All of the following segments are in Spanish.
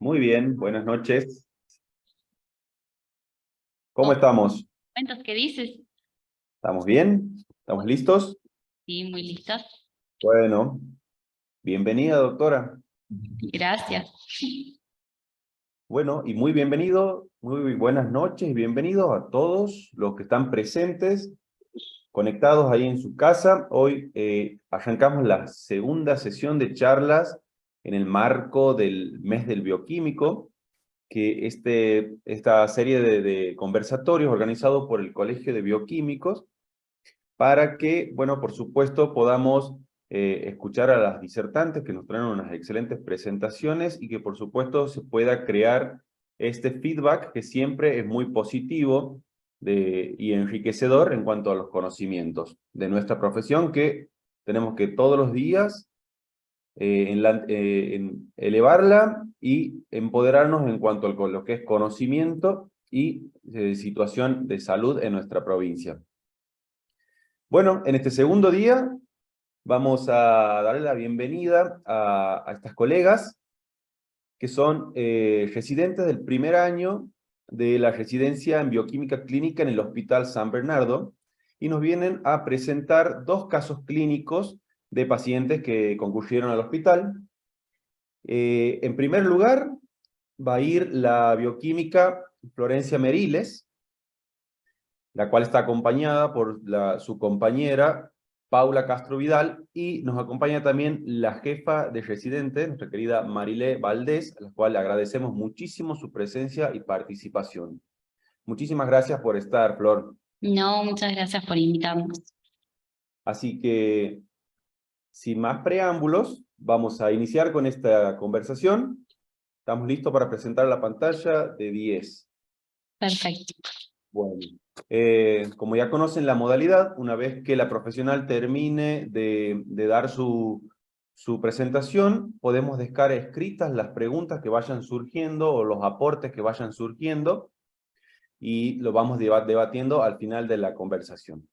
Muy bien, buenas noches. ¿Cómo Oh, estamos? cuentos, ¿qué dices? ¿Estamos bien? ¿Estamos listos? Sí, muy listas. Bueno, bienvenida, doctora. Gracias. Bueno, y muy bienvenido, muy buenas noches y bienvenidos a todos los que están presentes, conectados ahí en su casa. Hoy arrancamos la segunda sesión de charlas en el marco del mes del bioquímico, que esta serie de conversatorios organizado por el Colegio de Bioquímicos, para que, bueno, por supuesto, podamos escuchar a las disertantes que nos traen unas excelentes presentaciones y que, por supuesto, se pueda crear este feedback que siempre es muy positivo y enriquecedor en cuanto a los conocimientos de nuestra profesión, que tenemos que todos los días en elevarla y empoderarnos en cuanto a lo que es conocimiento y situación de salud en nuestra provincia. Bueno, en este segundo día vamos a darle la bienvenida a estas colegas que son residentes del primer año de la residencia en bioquímica clínica en el Hospital San Bernardo y nos vienen a presentar dos casos clínicos de pacientes que concurrieron al hospital. En primer lugar va a ir la bioquímica Florencia Meriles, la cual está acompañada por su compañera Paula Castro Vidal, y nos acompaña también la jefa de residente, nuestra querida Marilé Valdés, a la cual le agradecemos muchísimo su presencia y participación. Muchísimas gracias por estar, Flor. No, muchas gracias por invitarnos. Así que, sin más preámbulos, vamos a iniciar con esta conversación. Estamos listos para presentar la pantalla de 10. Perfecto. Bueno, como ya conocen la modalidad, una vez que la profesional termine de dar su presentación, podemos dejar escritas las preguntas que vayan surgiendo o los aportes que vayan surgiendo y lo vamos debatiendo al final de la conversación.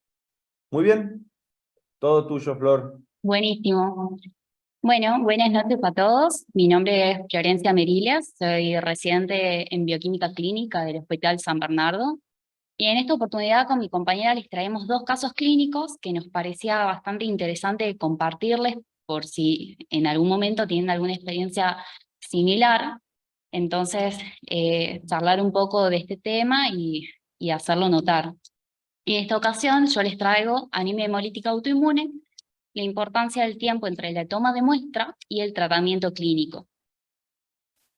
Muy bien, todo tuyo, Flor. Buenísimo. Bueno, buenas noches a todos. Mi nombre es Florencia Meriles, soy residente en bioquímica clínica del Hospital San Bernardo. Y en esta oportunidad con mi compañera les traemos dos casos clínicos que nos parecía bastante interesante compartirles por si en algún momento tienen alguna experiencia similar. Entonces, charlar un poco de este tema y hacerlo notar. En esta ocasión yo les traigo anemia hemolítica autoinmune, la importancia del tiempo entre la toma de muestra y el tratamiento clínico.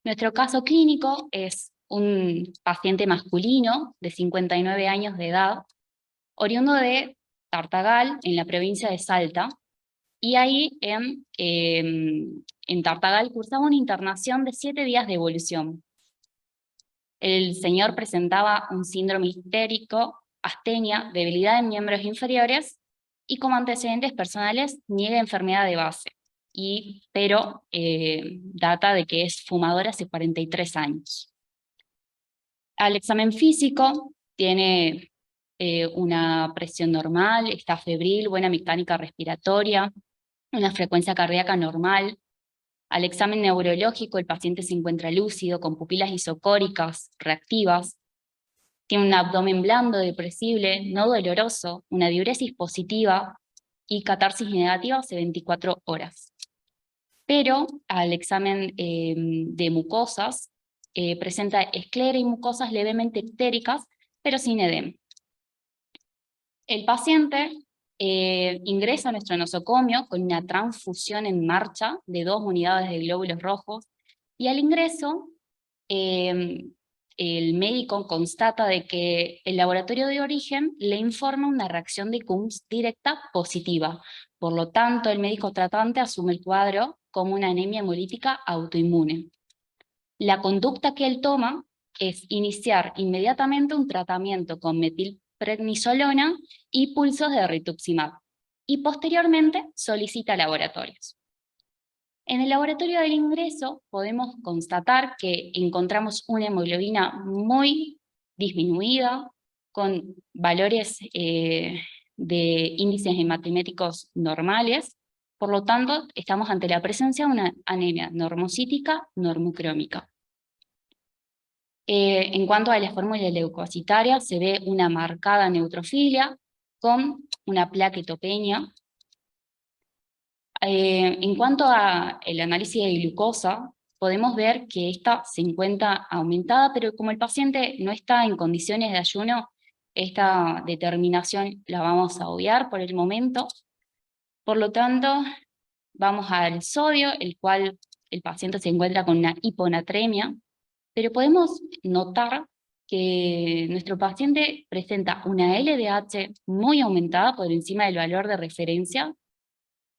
Nuestro caso clínico es un paciente masculino de 59 años de edad, oriundo de Tartagal, en la provincia de Salta, y ahí en Tartagal cursaba una internación de 7 días de evolución. El señor presentaba un síndrome histérico, astenia, debilidad en miembros inferiores, y como antecedentes personales niega enfermedad de base, pero data de que es fumador hace 43 años. Al examen físico tiene una presión normal, está febril, buena mecánica respiratoria, una frecuencia cardíaca normal. Al examen neurológico el paciente se encuentra lúcido, con pupilas isocóricas reactivas, tiene un abdomen blando, depresible, no doloroso, una diuresis positiva y catarsis negativa hace 24 horas. Pero al examen de mucosas presenta esclera y mucosas levemente ictéricas, pero sin edema. El paciente ingresa a nuestro nosocomio con una transfusión en marcha de 2 unidades de glóbulos rojos, y al ingreso el médico constata de que el laboratorio de origen le informa una reacción de Coombs directa positiva. Por lo tanto, el médico tratante asume el cuadro como una anemia hemolítica autoinmune. La conducta que él toma es iniciar inmediatamente un tratamiento con metilprednisolona y pulsos de rituximab, y posteriormente solicita laboratorios. En el laboratorio del ingreso podemos constatar que encontramos una hemoglobina muy disminuida, con valores de índices hematiméticos normales. Por lo tanto, estamos ante la presencia de una anemia normocítica normocrómica. En cuanto a la fórmula leucocitaria, se ve una marcada neutrofilia con una plaquetopenia. En cuanto al análisis de glucosa, podemos ver que esta se encuentra aumentada, pero como el paciente no está en condiciones de ayuno, esta determinación la vamos a obviar por el momento. Por lo tanto, vamos al sodio, el cual el paciente se encuentra con una hiponatremia, pero podemos notar que nuestro paciente presenta una LDH muy aumentada por encima del valor de referencia,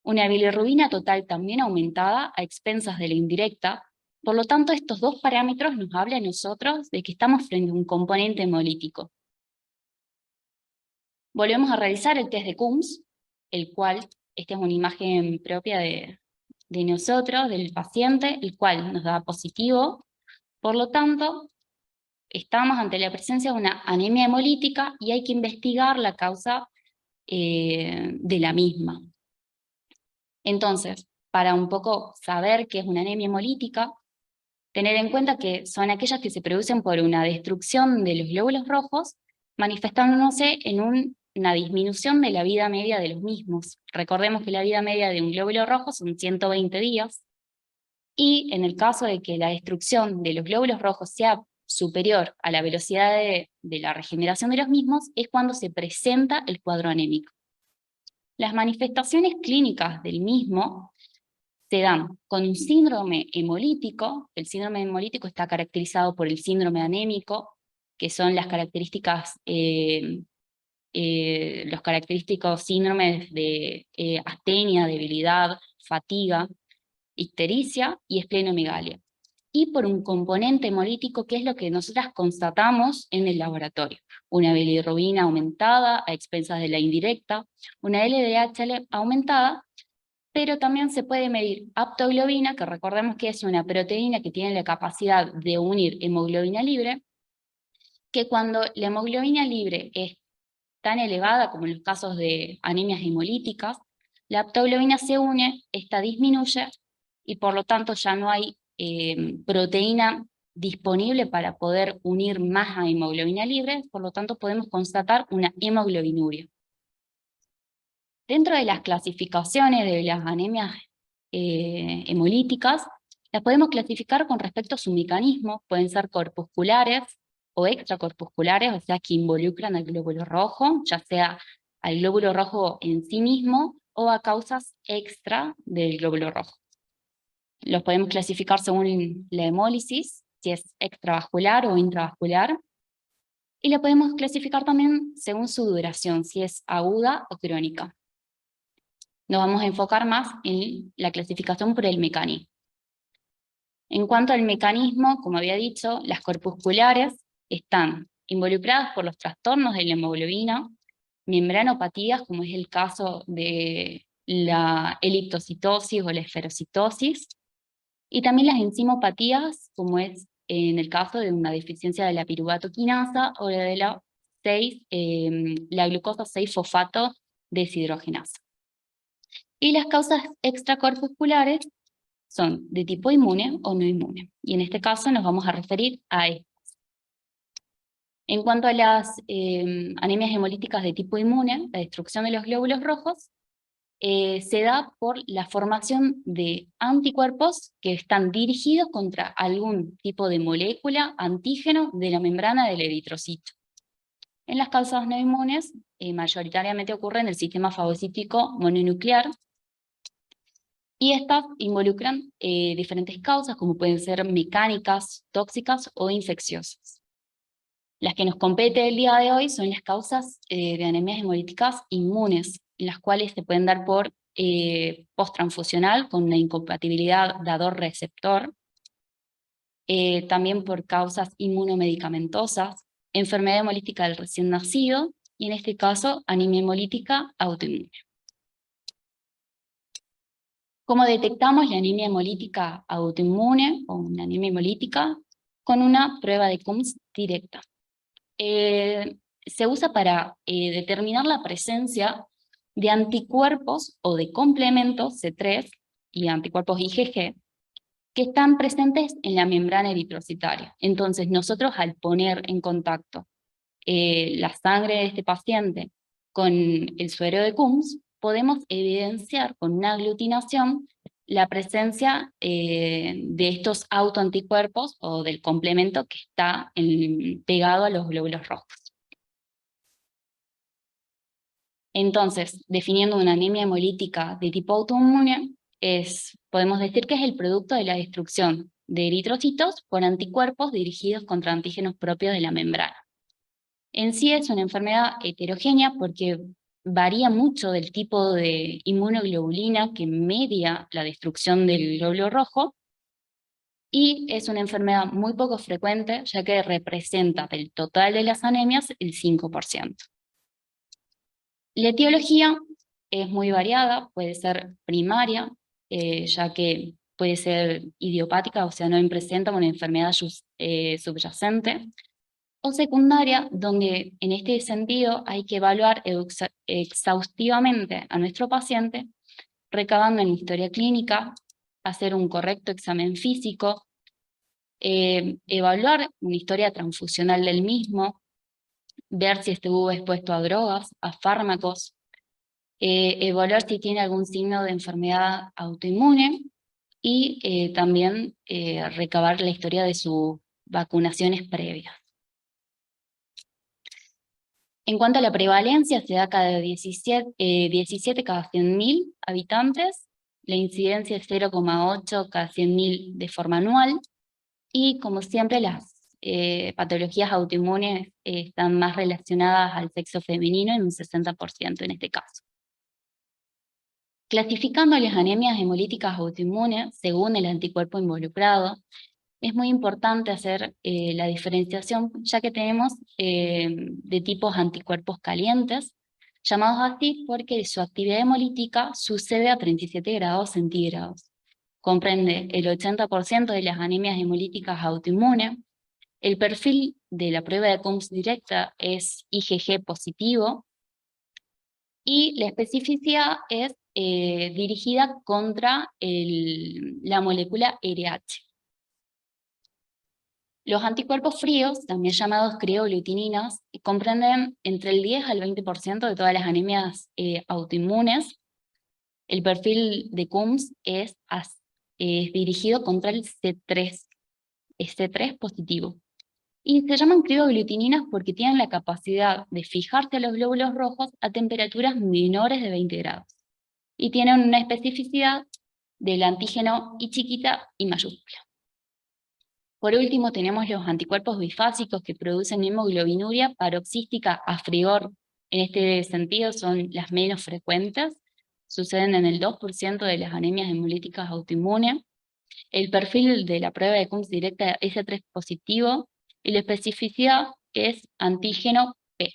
una bilirrubina total también aumentada a expensas de la indirecta. Por lo tanto, estos dos parámetros nos hablan a nosotros de que estamos frente a un componente hemolítico. Volvemos a realizar el test de Coombs, el cual, esta es una imagen propia de nosotros, del paciente, el cual nos da positivo. Por lo tanto, estamos ante la presencia de una anemia hemolítica y hay que investigar la causa de la misma. Entonces, para un poco saber qué es una anemia hemolítica, tener en cuenta que son aquellas que se producen por una destrucción de los glóbulos rojos, manifestándose en una disminución de la vida media de los mismos. Recordemos que la vida media de un glóbulo rojo son 120 días, y en el caso de que la destrucción de los glóbulos rojos sea superior a la velocidad de la regeneración de los mismos, es cuando se presenta el cuadro anémico. Las manifestaciones clínicas del mismo se dan con un síndrome hemolítico. El síndrome hemolítico está caracterizado por el síndrome anémico, que son las características, los característicos síndromes de astenia, debilidad, fatiga, ictericia y esplenomegalia. Y por un componente hemolítico, que es lo que nosotras constatamos en el laboratorio. Una bilirrubina aumentada a expensas de la indirecta, una LDH aumentada, pero también se puede medir aptoglobina, que recordemos que es una proteína que tiene la capacidad de unir hemoglobina libre, que cuando la hemoglobina libre es tan elevada como en los casos de anemias hemolíticas, la aptoglobina se une, esta disminuye, y por lo tanto ya no hay proteína disponible para poder unir más a hemoglobina libre, por lo tanto podemos constatar una hemoglobinuria. Dentro de las clasificaciones de las anemias hemolíticas, las podemos clasificar con respecto a su mecanismo. Pueden ser corpusculares o extracorpusculares, o sea que involucran al glóbulo rojo, ya sea al glóbulo rojo en sí mismo o a causas extra del glóbulo rojo. Los podemos clasificar según la hemólisis, si es extravascular o intravascular, y la podemos clasificar también según su duración, si es aguda o crónica. Nos vamos a enfocar más en la clasificación por el mecanismo. En cuanto al mecanismo, como había dicho, las corpusculares están involucradas por los trastornos de la hemoglobina, membranopatías, como es el caso de la eliptocitosis o la esferocitosis, y también las enzimopatías, como es en el caso de una deficiencia de la piruvato quinasa o de la glucosa 6-fosfato deshidrogenasa. Y las causas extracorpusculares son de tipo inmune o no inmune, y en este caso nos vamos a referir a estas. En cuanto a las anemias hemolíticas de tipo inmune, la destrucción de los glóbulos rojos se da por la formación de anticuerpos que están dirigidos contra algún tipo de molécula antígeno de la membrana del eritrocito. En las causas no inmunes, mayoritariamente ocurre en el sistema fagocítico mononuclear, y estas involucran diferentes causas, como pueden ser mecánicas, tóxicas o infecciosas. Las que nos compete el día de hoy son las causas de anemias hemolíticas inmunes, las cuales se pueden dar por posttransfusional, con una incompatibilidad dador-receptor, también por causas inmunomedicamentosas, enfermedad hemolítica del recién nacido, y en este caso, anemia hemolítica autoinmune. ¿Cómo detectamos la anemia hemolítica autoinmune o una anemia hemolítica? Con una prueba de Coombs directa. Se usa para determinar la presencia de anticuerpos o de complementos C3 y anticuerpos IgG que están presentes en la membrana eritrocitaria. Entonces, nosotros al poner en contacto la sangre de este paciente con el suero de Coombs, podemos evidenciar con una aglutinación la presencia de estos autoanticuerpos o del complemento que está pegado a los glóbulos rojos. Entonces, definiendo una anemia hemolítica de tipo autoinmune, podemos decir que es el producto de la destrucción de eritrocitos por anticuerpos dirigidos contra antígenos propios de la membrana. En sí es una enfermedad heterogénea porque varía mucho del tipo de inmunoglobulina que media la destrucción del glóbulo rojo, y es una enfermedad muy poco frecuente, ya que representa del total de las anemias el 5%. La etiología es muy variada, puede ser primaria, ya que puede ser idiopática, o sea, no presenta una enfermedad subyacente, o secundaria, donde en este sentido hay que evaluar exhaustivamente a nuestro paciente, recabando en historia clínica, hacer un correcto examen físico, evaluar una historia transfusional del mismo, ver si estuvo expuesto a drogas, a fármacos, evaluar si tiene algún signo de enfermedad autoinmune y también recabar la historia de sus vacunaciones previas. En cuanto a la prevalencia, se da cada 17 cada 100.000 habitantes, la incidencia es 0,8 cada 100.000 de forma anual, y como siempre las patologías autoinmunes están más relacionadas al sexo femenino en un 60% en este caso. Clasificando las anemias hemolíticas autoinmunes según el anticuerpo involucrado, es muy importante hacer la diferenciación, ya que tenemos de tipos anticuerpos calientes, llamados así porque su actividad hemolítica sucede a 37 grados centígrados. Comprende el 80% de las anemias hemolíticas autoinmunes. El perfil de la prueba de Coombs directa es IgG positivo, y la especificidad es dirigida contra la molécula RH. Los anticuerpos fríos, también llamados crioglutininas, comprenden entre el 10 al 20% de todas las anemias autoinmunes. El perfil de Coombs es dirigido contra el C3 positivo. Y se llaman crioglutininas porque tienen la capacidad de fijarse a los glóbulos rojos a temperaturas menores de 20 grados. Y tienen una especificidad del antígeno I chiquita y mayúscula. Por último, tenemos los anticuerpos bifásicos que producen hemoglobinuria paroxística a frigor. En este sentido son las menos frecuentes, suceden en el 2% de las anemias hemolíticas autoinmunes. El perfil de la prueba de Coombs directa es S3 positivo y la especificidad es antígeno P.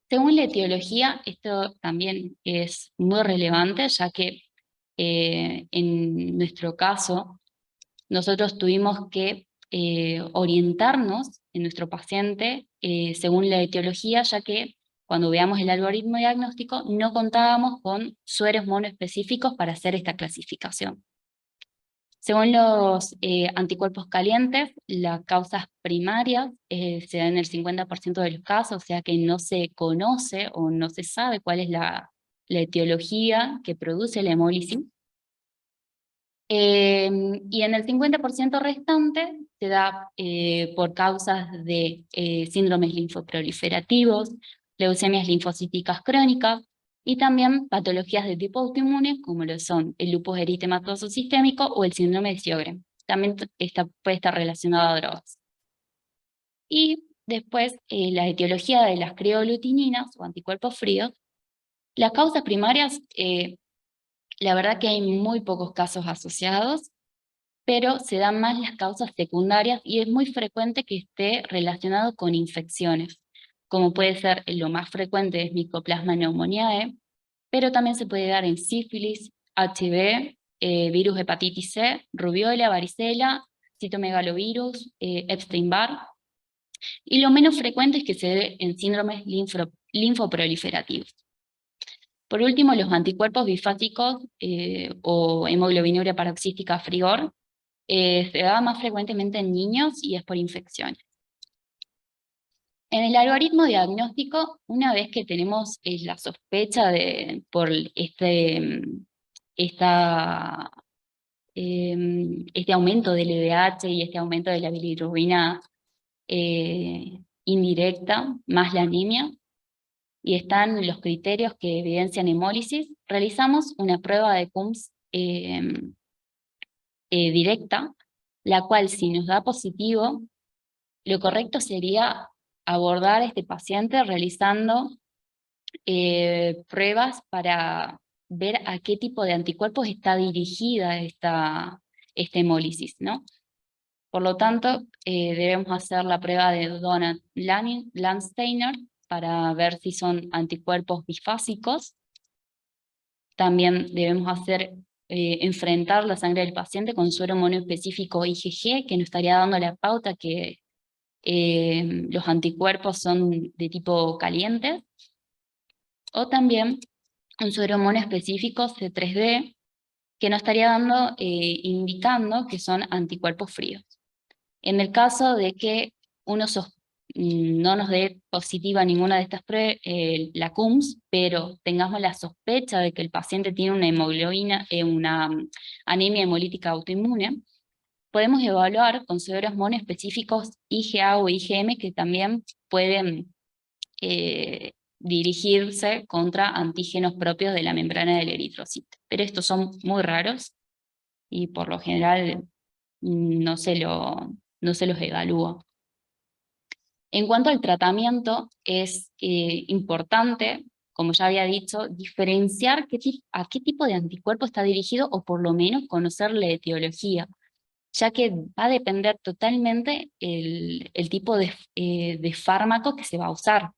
Según la etiología, esto también es muy relevante, ya que en nuestro caso, nosotros tuvimos que orientarnos en nuestro paciente según la etiología, ya que cuando veamos el algoritmo diagnóstico no contábamos con sueros monoespecíficos para hacer esta clasificación. Según los anticuerpos calientes, las causas primarias se dan en el 50% de los casos, o sea que no se conoce o no se sabe cuál es la etiología que produce la hemólisis. Y en el 50% restante se da por causas de síndromes linfoproliferativos, leucemias linfocíticas crónicas y también patologías de tipo autoinmune como lo son el lupus eritematoso sistémico o el síndrome de Sjögren. También puede estar relacionado a drogas. Y después la etiología de las crioglutininas o anticuerpos fríos. Las causas primarias, la verdad que hay muy pocos casos asociados, pero se dan más las causas secundarias y es muy frecuente que esté relacionado con infecciones, como puede ser, lo más frecuente es Mycoplasma pneumoniae, pero también se puede dar en sífilis, HIV, virus hepatitis C, rubiola, varicela, citomegalovirus, Epstein-Barr, y lo menos frecuente es que se dé en síndromes linfoproliferativos. Por último, los anticuerpos bifásicos o hemoglobinuria paroxística frigor se da más frecuentemente en niños y es por infecciones. En el algoritmo diagnóstico, una vez que tenemos la sospecha por este aumento del LDH y este aumento de la bilirrubina indirecta, más la anemia, y están los criterios que evidencian hemólisis, realizamos una prueba de CUMS directa, la cual si nos da positivo, lo correcto sería abordar a este paciente realizando pruebas para ver a qué tipo de anticuerpos está dirigida esta hemólisis, ¿no? Por lo tanto, debemos hacer la prueba de Donat-Landsteiner para ver si son anticuerpos bifásicos. También debemos enfrentar la sangre del paciente con suero monoespecífico IgG, que nos estaría dando la pauta que los anticuerpos son de tipo caliente. O también un suero monoespecífico C3D, que nos estaría indicando que son anticuerpos fríos. En el caso de que no nos dé positiva ninguna de estas pruebas, la CUMS, pero tengamos la sospecha de que el paciente tiene una anemia hemolítica autoinmune, podemos evaluar con sueros monoespecíficos IgA o IgM que también pueden dirigirse contra antígenos propios de la membrana del eritrocito. Pero estos son muy raros y por lo general no se los evalúa. En cuanto al tratamiento, es importante, como ya había dicho, diferenciar a qué tipo de anticuerpo está dirigido o por lo menos conocer la etiología, ya que va a depender totalmente el tipo de fármaco que se va a usar.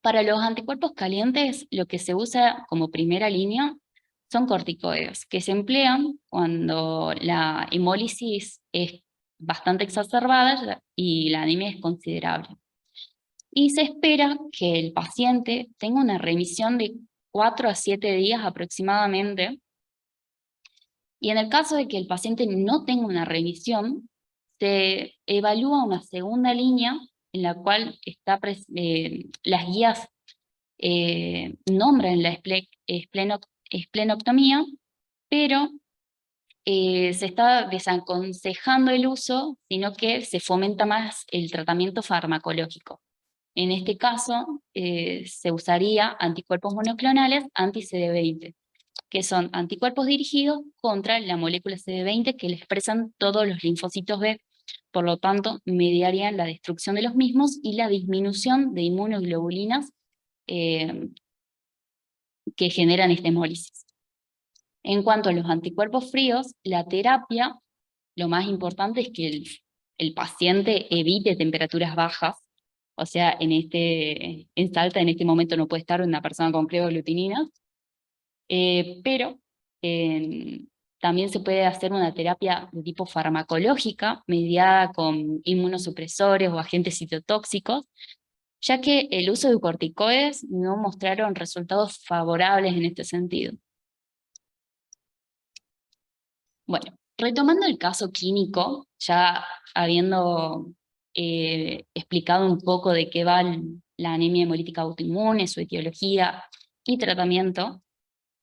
Para los anticuerpos calientes, lo que se usa como primera línea son corticoides, que se emplean cuando la hemólisis es bastante exacerbada y la anemia es considerable. Y se espera que el paciente tenga una remisión de 4 a 7 días aproximadamente. Y en el caso de que el paciente no tenga una remisión, se evalúa una segunda línea en la cual las guías nombran la esplenectomía, pero se está desaconsejando el uso, sino que se fomenta más el tratamiento farmacológico. En este caso, se usaría anticuerpos monoclonales anti-CD20, que son anticuerpos dirigidos contra la molécula CD20 que le expresan todos los linfocitos B, por lo tanto, mediarían la destrucción de los mismos y la disminución de inmunoglobulinas que generan esta hemólisis. En cuanto a los anticuerpos fríos, la terapia, lo más importante es que el paciente evite temperaturas bajas, o sea, en Salta en este momento no puede estar una persona con cleoglutinina, pero también se puede hacer una terapia de tipo farmacológica, mediada con inmunosupresores o agentes citotóxicos, ya que el uso de corticoides no mostraron resultados favorables en este sentido. Bueno, retomando el caso clínico, ya habiendo explicado un poco de qué va la anemia hemolítica autoinmune, su etiología y tratamiento,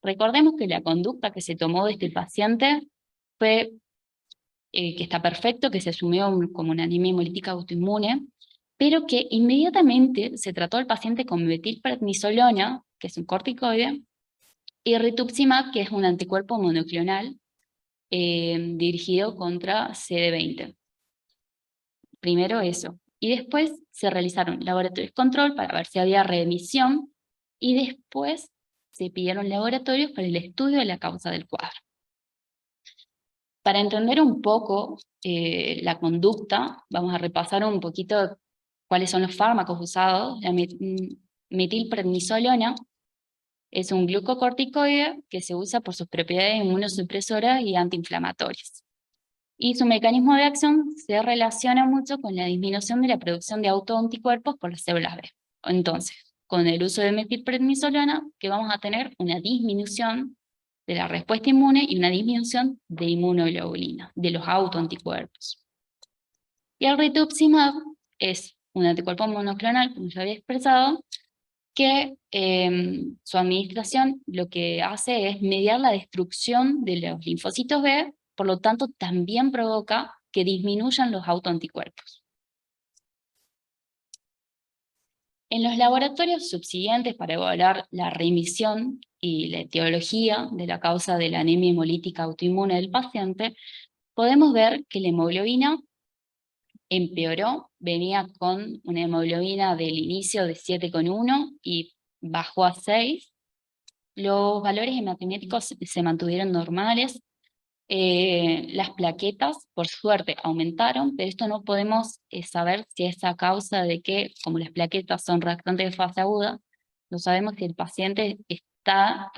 recordemos que la conducta que se tomó de este paciente fue que está perfecto, que se asumió como una anemia hemolítica autoinmune, pero que inmediatamente se trató al paciente con metilprednisolona, que es un corticoide, y rituximab, que es un anticuerpo monoclonal dirigido contra CD20. Primero eso. Y después se realizaron laboratorios control para ver si había remisión, y después se pidieron laboratorios para el estudio de la causa del cuadro. Para entender un poco la conducta, vamos a repasar un poquito cuáles son los fármacos usados. La metilprednisolona es un glucocorticoide que se usa por sus propiedades inmunosupresoras y antiinflamatorias. Y su mecanismo de acción se relaciona mucho con la disminución de la producción de autoanticuerpos por las células B. Entonces, con el uso de metilprednisolona que vamos a tener una disminución de la respuesta inmune y una disminución de inmunoglobulina, de los autoanticuerpos. Y el rituximab es un anticuerpo monoclonal, como ya había expresado, que su administración lo que hace es mediar la destrucción de los linfocitos B, por lo tanto también provoca que disminuyan los autoanticuerpos. En los laboratorios subsiguientes para evaluar la remisión y la etiología de la causa de la anemia hemolítica autoinmune del paciente, podemos ver que la hemoglobina empeoró, venía con una hemoglobina del inicio de 7,1 y bajó a 6. Los valores hematométricos se mantuvieron normales. Las plaquetas, por suerte, aumentaron, pero esto no podemos saber si es a causa de que, como las plaquetas son reactantes de fase aguda, no sabemos si el paciente está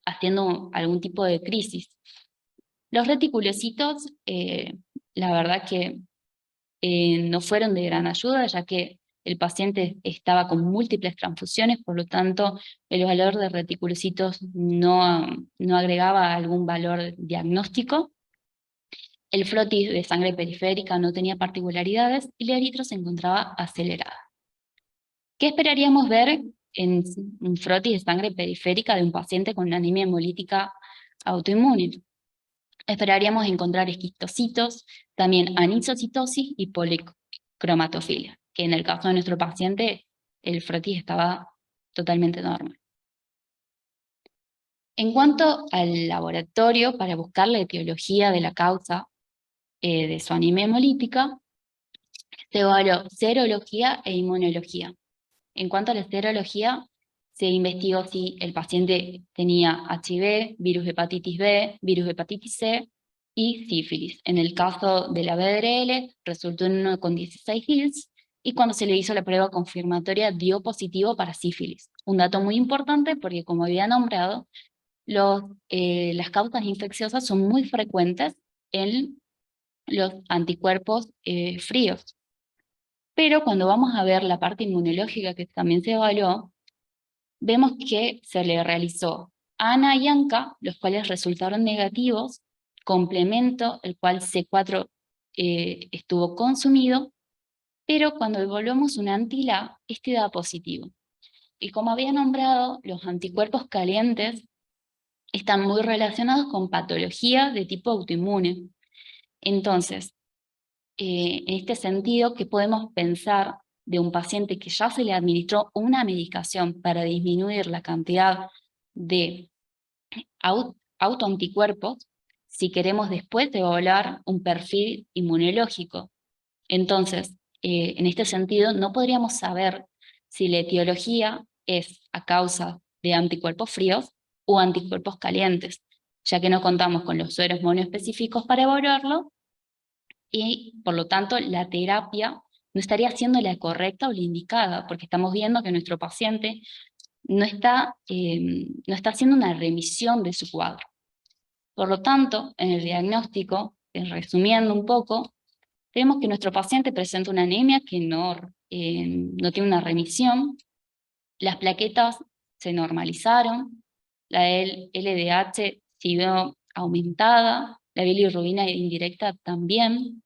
haciendo algún tipo de crisis. Los reticulocitos, la verdad que no fueron de gran ayuda, ya que el paciente estaba con múltiples transfusiones, por lo tanto el valor de reticulocitos no agregaba algún valor diagnóstico. El frotis de sangre periférica no tenía particularidades y la eritro se encontraba acelerada. ¿Qué esperaríamos ver en un frotis de sangre periférica de un paciente con anemia hemolítica autoinmune? Esperaríamos encontrar esquistocitos, también anisocitosis y policromatofilia, que en el caso de nuestro paciente el frotis estaba totalmente normal. En cuanto al laboratorio para buscar la etiología de la causa de su anemia hemolítica, se evaluó serología e inmunología. En cuanto a la serología, se investigó si el paciente tenía HIV, virus hepatitis B, virus hepatitis C y sífilis. En el caso de la BDRL resultó en 1,16 Hz y cuando se le hizo la prueba confirmatoria dio positivo para sífilis. Un dato muy importante porque, como había nombrado, las causas infecciosas son muy frecuentes en los anticuerpos fríos. Pero cuando vamos a ver la parte inmunológica que también se evaluó, vemos que se le realizó a Ana y Anka, los cuales resultaron negativos, complemento, el cual C4 estuvo consumido, pero cuando evaluamos un anti-LA, este da positivo. Y como había nombrado, los anticuerpos calientes están muy relacionados con patología de tipo autoinmune. Entonces, en este sentido, ¿qué podemos pensar de un paciente que ya se le administró una medicación para disminuir la cantidad de autoanticuerpos si queremos después evaluar un perfil inmunológico? Entonces, en este sentido, no podríamos saber si la etiología es a causa de anticuerpos fríos o anticuerpos calientes, ya que no contamos con los sueros monoespecíficos para evaluarlo, y por lo tanto la terapia no estaría siendo la correcta o la indicada, porque estamos viendo que nuestro paciente no está haciendo una remisión de su cuadro. Por lo tanto, en el diagnóstico, resumiendo un poco, vemos que nuestro paciente presenta una anemia que no tiene una remisión, las plaquetas se normalizaron, la LDH siguió aumentada, la bilirrubina indirecta también,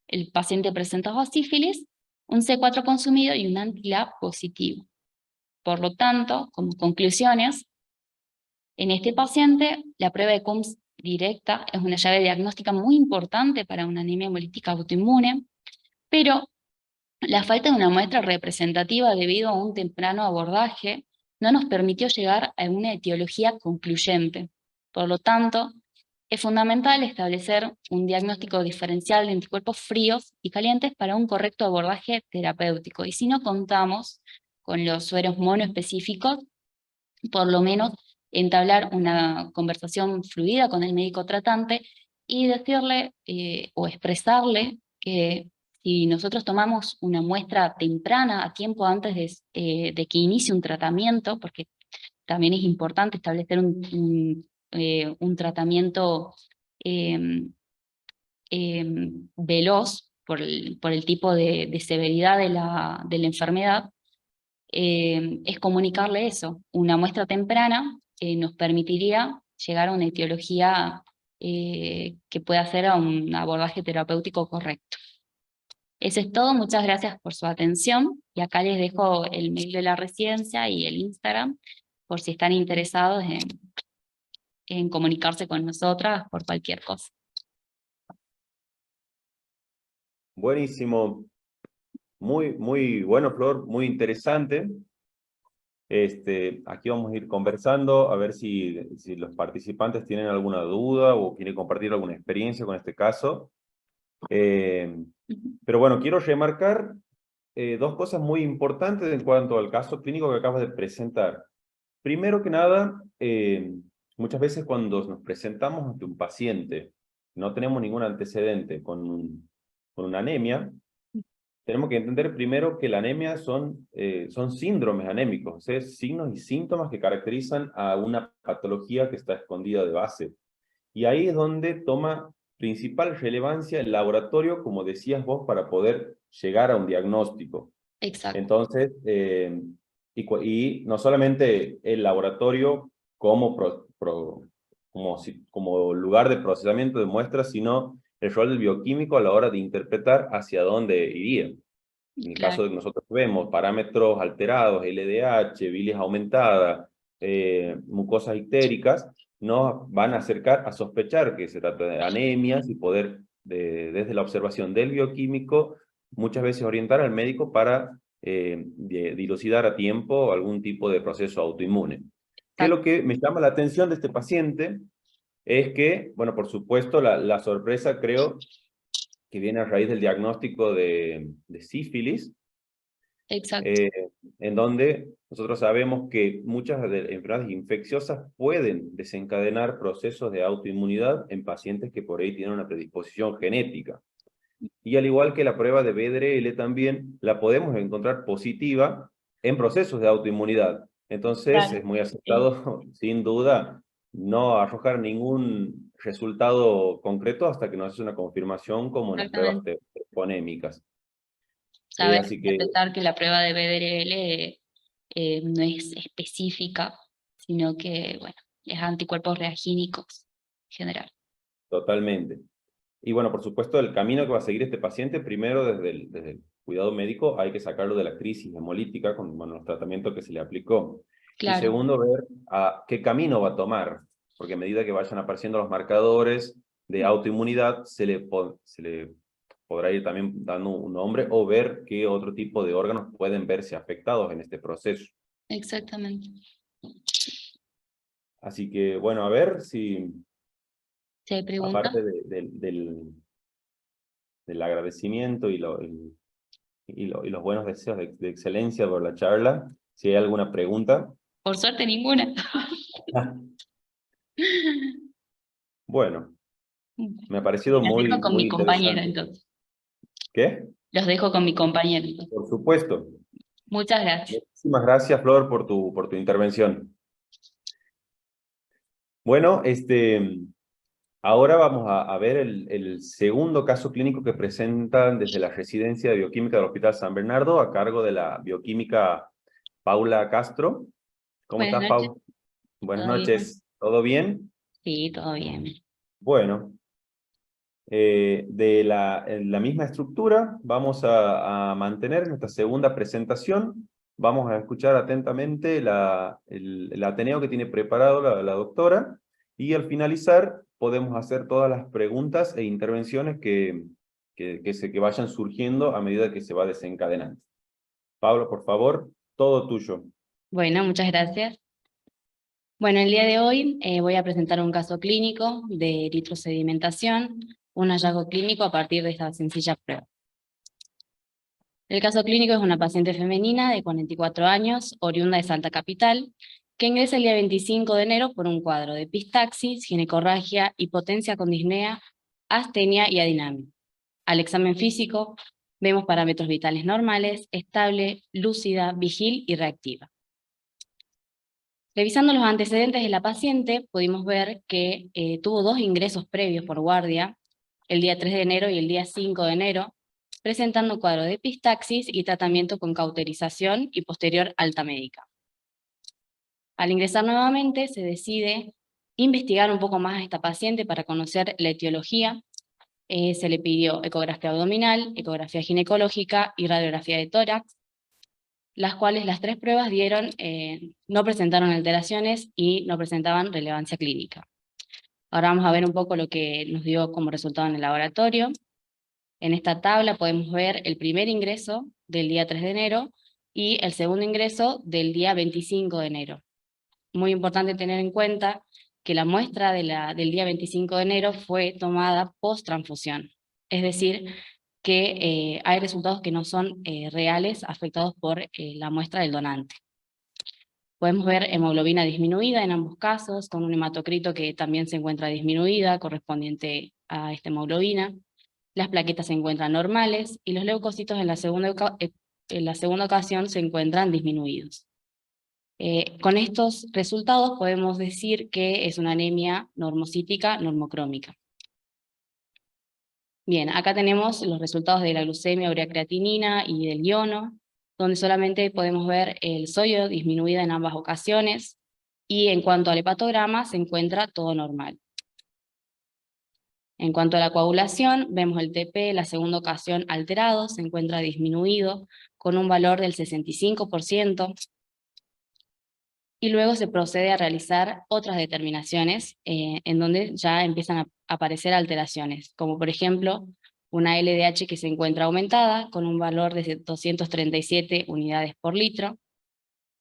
el paciente presentaba sífilis, un C4 consumido y un anti-LA positivo. Por lo tanto, como conclusiones, en este paciente la prueba de Coombs directa es una llave diagnóstica muy importante para una anemia hemolítica autoinmune, pero la falta de una muestra representativa debido a un temprano abordaje no nos permitió llegar a una etiología concluyente. Por lo tanto, es fundamental establecer un diagnóstico diferencial de anticuerpos fríos y calientes para un correcto abordaje terapéutico. Y si no contamos con los sueros monoespecíficos, por lo menos entablar una conversación fluida con el médico tratante y decirle o expresarle que si nosotros tomamos una muestra temprana a tiempo antes de que inicie un tratamiento, porque también es importante establecer un tratamiento veloz por el tipo de severidad de la enfermedad, es comunicarle eso. Una muestra temprana nos permitiría llegar a una etiología que pueda hacer a un abordaje terapéutico correcto. Eso es todo, muchas gracias por su atención, y acá les dejo el mail de la residencia y el Instagram, por si están interesados en comunicarse con nosotras por cualquier cosa. Buenísimo. Muy bueno, Flor, muy interesante. Aquí vamos a ir conversando, a ver si los participantes tienen alguna duda o quieren compartir alguna experiencia con este caso. Pero bueno, quiero remarcar dos cosas muy importantes en cuanto al caso clínico que acabas de presentar. Primero que nada, muchas veces cuando nos presentamos ante un paciente, no tenemos ningún antecedente con una anemia, tenemos que entender primero que la anemia son síndromes anémicos, signos y síntomas que caracterizan a una patología que está escondida de base. Y ahí es donde toma principal relevancia el laboratorio, como decías vos, para poder llegar a un diagnóstico. Exacto. Entonces, y no solamente el laboratorio como, como lugar de procesamiento de muestras, sino el rol del bioquímico a la hora de interpretar hacia dónde iría. En el caso de que nosotros vemos parámetros alterados, LDH, bilis aumentada, mucosas ictéricas, nos van a acercar a sospechar que se trata de anemias y poder, desde la observación del bioquímico, muchas veces orientar al médico para dilucidar a tiempo algún tipo de proceso autoinmune. Que lo que me llama la atención de este paciente es que, bueno, por supuesto, la sorpresa creo que viene a raíz del diagnóstico de sífilis, Exacto. en donde nosotros sabemos que muchas de enfermedades infecciosas pueden desencadenar procesos de autoinmunidad en pacientes que por ahí tienen una predisposición genética. Y al igual que la prueba de BDRL también la podemos encontrar positiva en procesos de autoinmunidad. Entonces es muy acertado, sin duda, no arrojar ningún resultado concreto hasta que no hace una confirmación como en las pruebas treponémicas. Saber Así que interpretar que la prueba de BDRL no es específica, sino que, bueno, es anticuerpos reagínicos en general. totalmente. Y bueno, por supuesto, el camino que va a seguir este paciente, primero desde el cuidado médico, hay que sacarlo de la crisis hemolítica con los tratamientos que se le aplicó. Y Claro. segundo, ver a qué camino va a tomar, porque a medida que vayan apareciendo los marcadores de autoinmunidad, se le podrá ir también dando un nombre o ver qué otro tipo de órganos pueden verse afectados en este proceso. Exactamente. Así que, bueno, a ver si, ¿Se hay preguntas? aparte del agradecimiento y los buenos deseos de excelencia por la charla, si hay alguna pregunta. Por suerte ninguna. Bueno, me ha parecido Los dejo con muy mi compañera, interesante. entonces. ¿Qué? Los dejo con mi compañera, entonces. Por supuesto. Muchas gracias. Muchísimas gracias, Flor, por tu intervención. Bueno, ahora vamos a ver el segundo caso clínico que presentan desde la residencia de bioquímica del Hospital San Bernardo, a cargo de la bioquímica Paula Castro. ¿Cómo Buenas estás, noches. Paula? Buenas ¿Todo bien? noches. ¿Todo bien? Sí, todo bien. Bueno, en la misma estructura vamos a mantener nuestra segunda presentación. Vamos a escuchar atentamente el Ateneo que tiene preparado la doctora, y al finalizar podemos hacer todas las preguntas e intervenciones que vayan surgiendo a medida que se va desencadenando. Pablo, por favor, todo tuyo. Bueno, muchas gracias. Bueno, el día de hoy voy a presentar un caso clínico de eritrosedimentación, un hallazgo clínico a partir de esta sencilla prueba. El caso clínico es una paciente femenina de 44 años, oriunda de Salta Capital, que ingresa el día 25 de enero por un cuadro de epistaxis, ginecorragia, hipotencia con disnea, astenia y adinamia. Al examen físico vemos parámetros vitales normales, estable, lúcida, vigil y reactiva. Revisando los antecedentes de la paciente, pudimos ver que tuvo 2 ingresos previos por guardia, el día 3 de enero y el día 5 de enero, presentando un cuadro de epistaxis y tratamiento con cauterización y posterior alta médica. Al ingresar nuevamente se decide investigar un poco más a esta paciente para conocer la etiología. Se le pidió ecografía abdominal, ecografía ginecológica y radiografía de tórax, las cuales las tres pruebas no presentaron alteraciones y no presentaban relevancia clínica. Ahora vamos a ver un poco lo que nos dio como resultado en el laboratorio. En esta tabla podemos ver el primer ingreso del día 3 de enero y el segundo ingreso del día 25 de enero. Muy importante tener en cuenta que la muestra del día 25 de enero fue tomada post-transfusión. Es decir, que hay resultados que no son reales afectados por la muestra del donante. Podemos ver hemoglobina disminuida en ambos casos, con un hematocrito que también se encuentra disminuida, correspondiente a esta hemoglobina. Las plaquetas se encuentran normales y los leucocitos en la segunda ocasión se encuentran disminuidos. Con estos resultados podemos decir que es una anemia normocítica normocrómica. Bien, acá tenemos los resultados de la glucemia, urea creatinina y del iono, donde solamente podemos ver el sodio disminuida en ambas ocasiones, y en cuanto al hepatograma se encuentra todo normal. En cuanto a la coagulación, vemos el TP la segunda ocasión alterado, se encuentra disminuido con un valor del 65%, y luego se procede a realizar otras determinaciones en donde ya empiezan a aparecer alteraciones, como por ejemplo una LDH que se encuentra aumentada con un valor de 237 unidades por litro,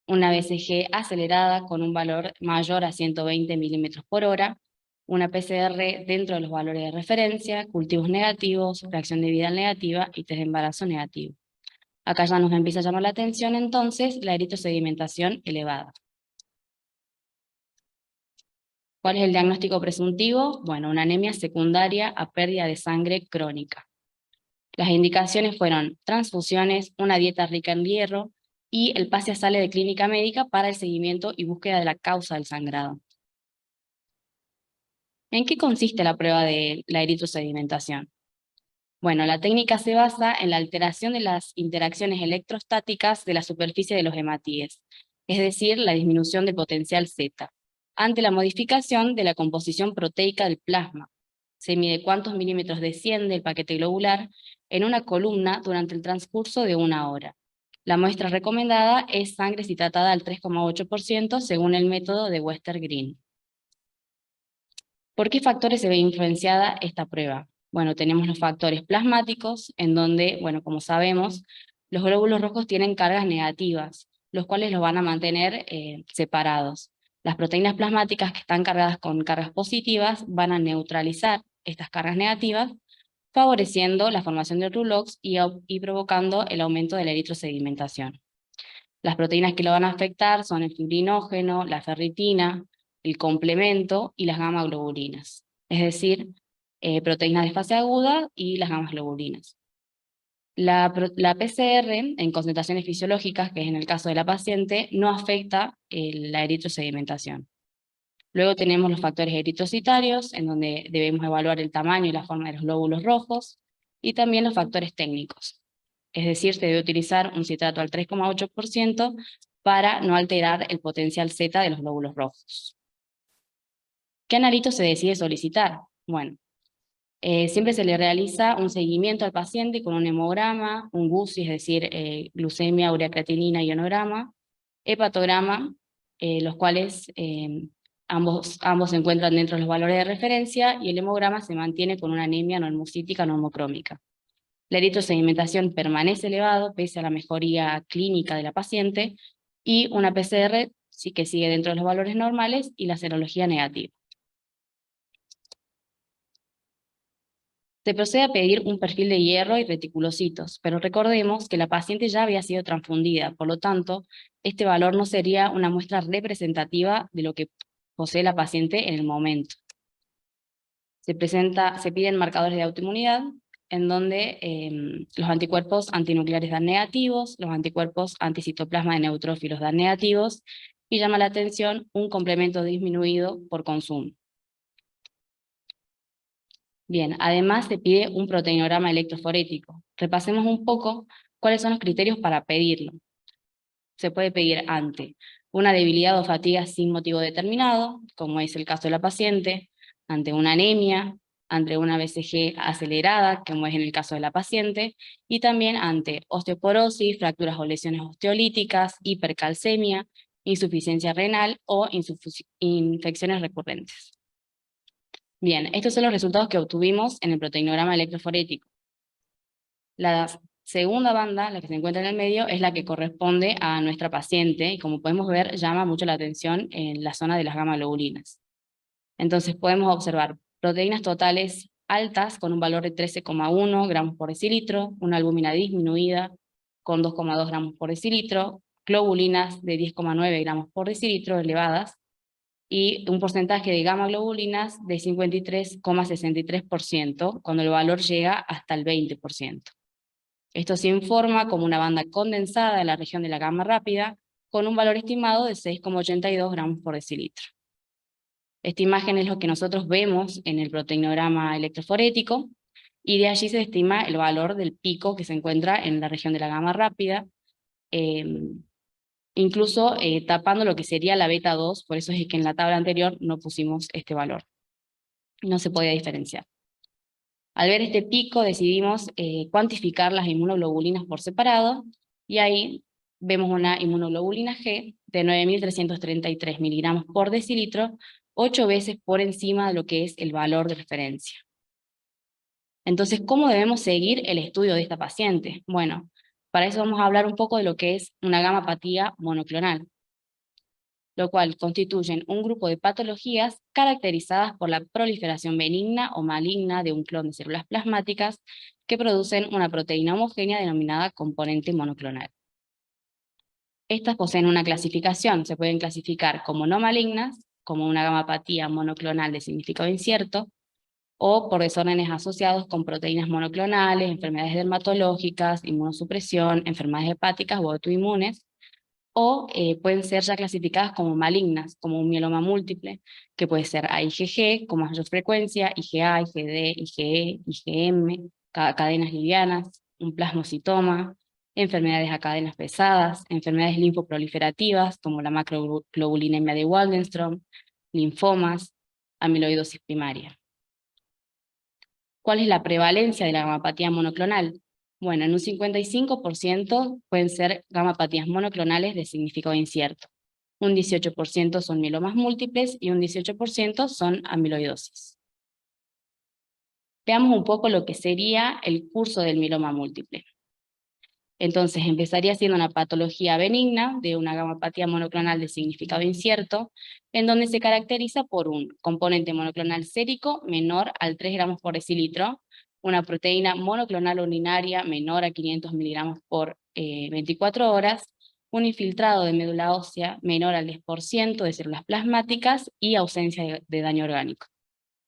una BCG acelerada con un valor mayor a 120 milímetros por hora, una PCR dentro de los valores de referencia, cultivos negativos, reacción de Vidal negativa y test de embarazo negativo. Acá ya nos empieza a llamar la atención entonces la eritrosedimentación elevada. ¿Cuál es el diagnóstico presuntivo? Bueno, una anemia secundaria a pérdida de sangre crónica. Las indicaciones fueron transfusiones, una dieta rica en hierro y el pase a sale de clínica médica para el seguimiento y búsqueda de la causa del sangrado. ¿En qué consiste la prueba de la eritrosedimentación? Bueno, la técnica se basa en la alteración de las interacciones electrostáticas de la superficie de los hematíes, es decir, la disminución del potencial Z, ante la modificación de la composición proteica del plasma. Se mide cuántos milímetros desciende el paquete globular en una columna durante el transcurso de 1 hora. La muestra recomendada es sangre citratada al 3,8% según el método de Wester-Green. ¿Por qué factores se ve influenciada esta prueba? Bueno, tenemos los factores plasmáticos, en donde, bueno, como sabemos, los glóbulos rojos tienen cargas negativas, los cuales los van a mantener separados. Las proteínas plasmáticas que están cargadas con cargas positivas van a neutralizar estas cargas negativas, favoreciendo la formación de Rouleaux y provocando el aumento de la eritrosedimentación. Las proteínas que lo van a afectar son el fibrinógeno, la ferritina, el complemento y las gamma-globulinas, es decir, proteínas de fase aguda y las gamma-globulinas. La PCR en concentraciones fisiológicas, que es en el caso de la paciente, no afecta la eritrosedimentación. Luego tenemos los factores eritrocitarios, en donde debemos evaluar el tamaño y la forma de los glóbulos rojos, y también los factores técnicos. Es decir, se debe utilizar un citrato al 3,8% para no alterar el potencial Z de los glóbulos rojos. ¿Qué analito se decide solicitar? Bueno, siempre se le realiza un seguimiento al paciente con un hemograma, un GUSI, es decir, glucemia, urea creatinina, ionograma, hepatograma, los cuales ambos se encuentran dentro de los valores de referencia, y el hemograma se mantiene con una anemia normocítica normocrómica. La eritrosedimentación permanece elevado pese a la mejoría clínica de la paciente, y una PCR sí que sigue dentro de los valores normales y la serología negativa. Se procede a pedir un perfil de hierro y reticulocitos, pero recordemos que la paciente ya había sido transfundida, por lo tanto, este valor no sería una muestra representativa de lo que posee la paciente en el momento. Se piden marcadores de autoinmunidad, en donde los anticuerpos antinucleares dan negativos, los anticuerpos anticitoplasma de neutrófilos dan negativos, y llama la atención un complemento disminuido por consumo. Bien, además se pide un proteinograma electroforético. Repasemos un poco cuáles son los criterios para pedirlo. Se puede pedir ante una debilidad o fatiga sin motivo determinado, como es el caso de la paciente, ante una anemia, ante una BCG acelerada, como es en el caso de la paciente, y también ante osteoporosis, fracturas o lesiones osteolíticas, hipercalcemia, insuficiencia renal o infecciones recurrentes. Bien, estos son los resultados que obtuvimos en el proteinograma electroforético. La segunda banda, la que se encuentra en el medio, es la que corresponde a nuestra paciente, y como podemos ver, llama mucho la atención en la zona de las gamma-globulinas. Entonces podemos observar proteínas totales altas con un valor de 13,1 gramos por decilitro, una albúmina disminuida con 2,2 gramos por decilitro, globulinas de 10,9 gramos por decilitro elevadas, y un porcentaje de gamma globulinas de 53,63% cuando el valor llega hasta el 20%. Esto se informa como una banda condensada de la región de la gamma rápida con un valor estimado de 6,82 gramos por decilitro. Esta imagen es lo que nosotros vemos en el proteinograma electroforético, y de allí se estima el valor del pico que se encuentra en la región de la gamma rápida, incluso tapando lo que sería la beta 2, por eso es que en la tabla anterior no pusimos este valor. No se podía diferenciar. Al ver este pico decidimos cuantificar las inmunoglobulinas por separado, y ahí vemos una inmunoglobulina G de 9.333 miligramos por decilitro, 8 veces por encima de lo que es el valor de referencia. Entonces, ¿cómo debemos seguir el estudio de esta paciente? Bueno, para eso vamos a hablar un poco de lo que es una gamapatía monoclonal, lo cual constituyen un grupo de patologías caracterizadas por la proliferación benigna o maligna de un clon de células plasmáticas que producen una proteína homogénea denominada componente monoclonal. Estas poseen una clasificación, se pueden clasificar como no malignas, como una gamapatía monoclonal de significado incierto, o por desórdenes asociados con proteínas monoclonales, enfermedades dermatológicas, inmunosupresión, enfermedades hepáticas o autoinmunes, o pueden ser ya clasificadas como malignas, como un mieloma múltiple, que puede ser AIGG, con mayor frecuencia, IgA, IgD, IgE, IgM, cadenas livianas, un plasmocitoma, enfermedades a cadenas pesadas, enfermedades linfoproliferativas, como la macroglobulinemia de Waldenström, linfomas, amiloidosis primaria. ¿Cuál es la prevalencia de la gamapatía monoclonal? Bueno, en un 55% pueden ser gamapatías monoclonales de significado incierto. Un 18% son mielomas múltiples y un 18% son amiloidosis. Veamos un poco lo que sería el curso del mieloma múltiple. Entonces empezaría siendo una patología benigna de una gamapatía monoclonal de significado incierto, en donde se caracteriza por un componente monoclonal sérico menor al 3 gramos por decilitro, una proteína monoclonal urinaria menor a 500 miligramos por 24 horas, un infiltrado de médula ósea menor al 10% de células plasmáticas y ausencia de daño orgánico.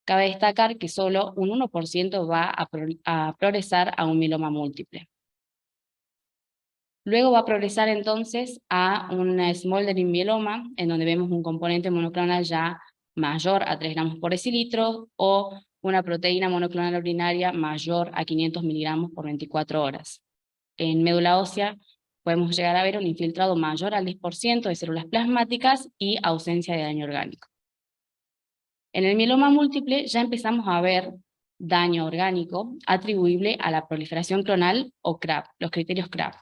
Cabe destacar que solo un 1% va a progresar a un mieloma múltiple. Luego va a progresar entonces a un smoldering mieloma, en donde vemos un componente monoclonal ya mayor a 3 gramos por decilitro, o una proteína monoclonal urinaria mayor a 500 miligramos por 24 horas. En médula ósea podemos llegar a ver un infiltrado mayor al 10% de células plasmáticas y ausencia de daño orgánico. En el mieloma múltiple ya empezamos a ver daño orgánico atribuible a la proliferación clonal o CRAB, los criterios CRAB.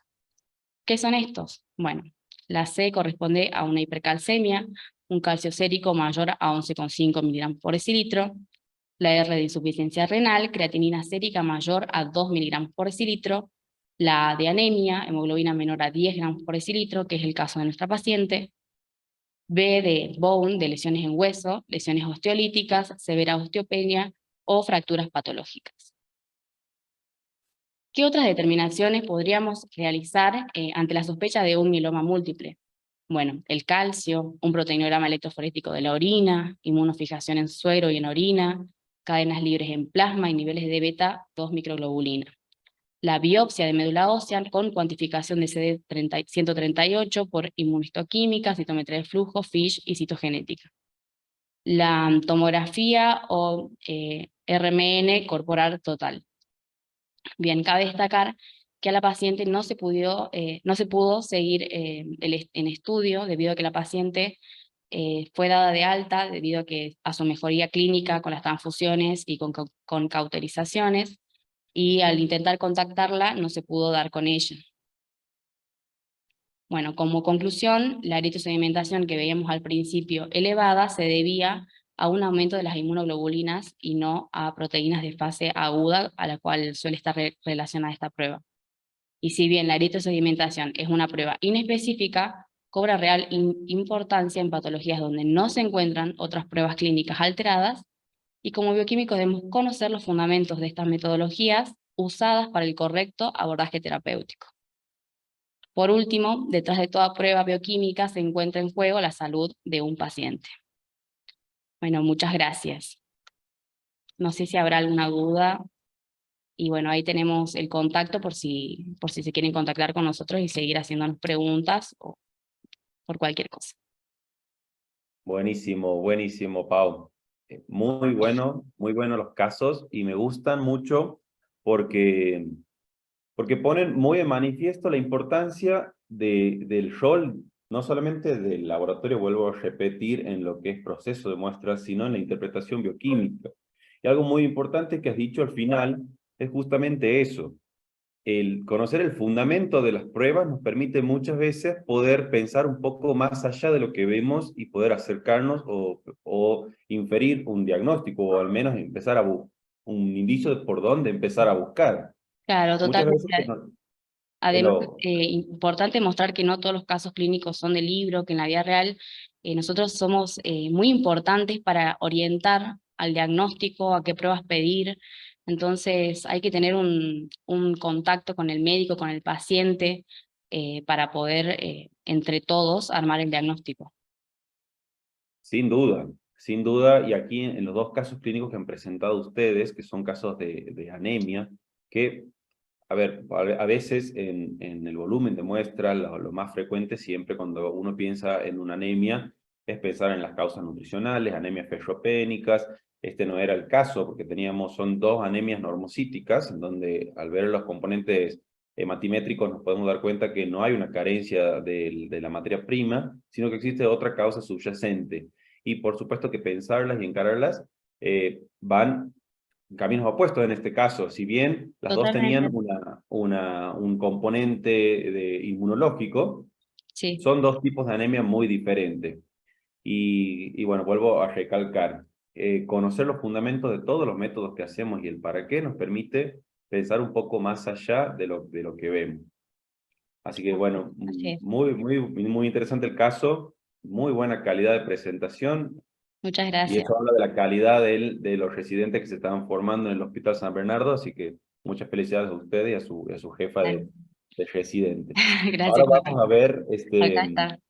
¿Qué son estos? Bueno, la C corresponde a una hipercalcemia, un calcio sérico mayor a 11,5 miligramos por decilitro, la R de insuficiencia renal, creatinina sérica mayor a 2 miligramos por decilitro, la A de anemia, hemoglobina menor a 10 gramos por decilitro, que es el caso de nuestra paciente, B de bone, de lesiones en hueso, lesiones osteolíticas, severa osteopenia o fracturas patológicas. ¿Qué otras determinaciones podríamos realizar ante la sospecha de un mieloma múltiple? Bueno, el calcio, un proteinograma electroforético de la orina, inmunofijación en suero y en orina, cadenas libres en plasma y niveles de beta 2 microglobulina. La biopsia de médula ósea con cuantificación de CD138 por inmunohistoquímica, citometría de flujo, FISH y citogenética. La tomografía o RMN corporal total. Bien, cabe destacar que a la paciente no se pudo seguir en estudio debido a que la paciente fue dada de alta debido a su mejoría clínica con las transfusiones y con cauterizaciones, y al intentar contactarla no se pudo dar con ella. Bueno, como conclusión, la eritrosedimentación que veíamos al principio elevada se debía a un aumento de las inmunoglobulinas y no a proteínas de fase aguda a la cual suele estar relacionada esta prueba. Y si bien la eritrosedimentación es una prueba inespecífica, cobra real importancia en patologías donde no se encuentran otras pruebas clínicas alteradas, y como bioquímicos debemos conocer los fundamentos de estas metodologías usadas para el correcto abordaje terapéutico. Por último, detrás de toda prueba bioquímica se encuentra en juego la salud de un paciente. Bueno, muchas gracias. No sé si habrá alguna duda. Y bueno, ahí tenemos el contacto por si se quieren contactar con nosotros y seguir haciéndonos preguntas o por cualquier cosa. Buenísimo, buenísimo, Pau. Muy bueno los casos y me gustan mucho porque, porque ponen muy en manifiesto la importancia del rol, no solamente del laboratorio, vuelvo a repetir, en lo que es proceso de muestras, sino en la interpretación bioquímica. Y algo muy importante que has dicho al final es justamente eso. El conocer el fundamento de las pruebas nos permite muchas veces poder pensar un poco más allá de lo que vemos y poder acercarnos o inferir un diagnóstico, o al menos empezar a un indicio de por dónde empezar a buscar. Claro, Muchas veces totalmente. Además, lo, importante mostrar que no todos los casos clínicos son de libro, que en la vida real nosotros somos muy importantes para orientar al diagnóstico, a qué pruebas pedir. Entonces hay que tener un contacto con el médico, con el paciente, para poder entre todos armar el diagnóstico. sin duda, y aquí en los dos casos clínicos que han presentado ustedes, que son casos de anemia, que a ver, a veces en el volumen de muestras, lo más frecuente siempre cuando uno piensa en una anemia es pensar en las causas nutricionales, anemias ferropénicas. Este no era el caso porque son dos anemias normocíticas, en donde al ver los componentes hematimétricos nos podemos dar cuenta que no hay una carencia de la materia prima, sino que existe otra causa subyacente. Y por supuesto que pensarlas y encararlas van caminos opuestos en este caso. Si bien las dos Totalmente. tenían un componente inmunológico, Sí, son dos tipos de anemia muy diferentes. Y bueno, vuelvo a recalcar, conocer los fundamentos de todos los métodos que hacemos y el para qué nos permite pensar un poco más allá de lo que vemos. Así que bueno, así es. muy interesante el caso, muy buena calidad de presentación. Muchas Y gracias. eso habla de la calidad de los residentes que se estaban formando en el Hospital San Bernardo, así que muchas felicidades a usted y a su jefa de residente. Ahora Gracias. vamos a ver, Acá está.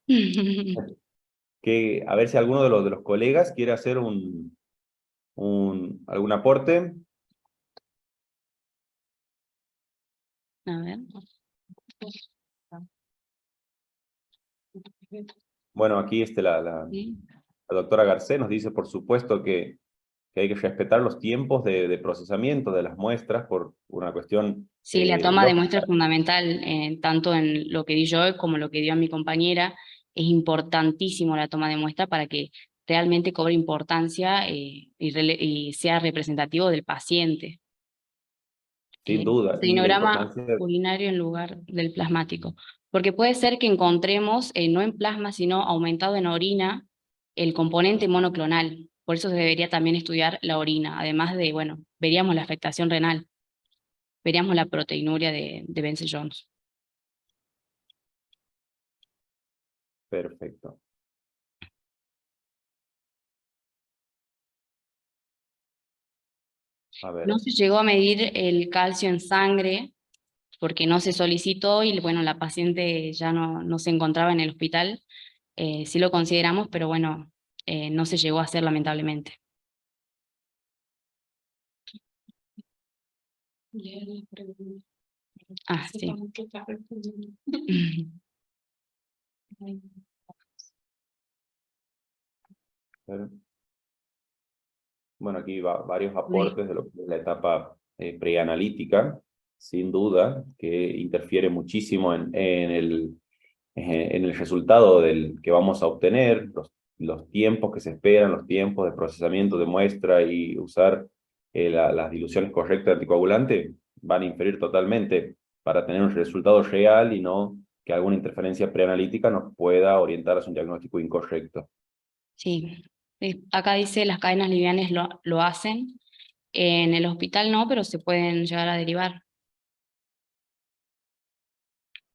a ver si alguno de los colegas quiere hacer algún aporte. A ver. Bueno, aquí Sí. la doctora Garcés nos dice, por supuesto, que hay que respetar los tiempos de procesamiento de las muestras por una cuestión Sí, la toma de muestra lógica. es fundamental, tanto en lo que di yo como lo que dio mi compañera. Es importantísimo la toma de muestra para que realmente cobre importancia y sea representativo del paciente. Sin duda, y la Serinograma importancia. urinario en lugar del plasmático. Porque puede ser que encontremos, no en plasma, sino aumentado en orina, el componente monoclonal. Por eso se debería también estudiar la orina. Además de, bueno, veríamos la afectación renal, veríamos la proteinuria de Bence-Jones. Perfecto. A No ver. se llegó a medir el calcio en sangre porque no se solicitó y bueno, la paciente ya no se encontraba en el hospital. Sí lo consideramos, pero bueno, no se llegó a hacer lamentablemente. Ah, sí. A ver. Bueno, aquí va varios Sí. aportes de lo que es la etapa preanalítica, sin duda, que interfiere muchísimo en el resultado que vamos a obtener, los tiempos que se esperan, los tiempos de procesamiento de muestra y usar las diluciones correctas de anticoagulante van a inferir totalmente para tener un resultado real y no que alguna interferencia preanalítica nos pueda orientar hacia un diagnóstico incorrecto. Sí. Acá dice las cadenas livianas lo hacen. En el hospital no, pero se pueden llegar a derivar.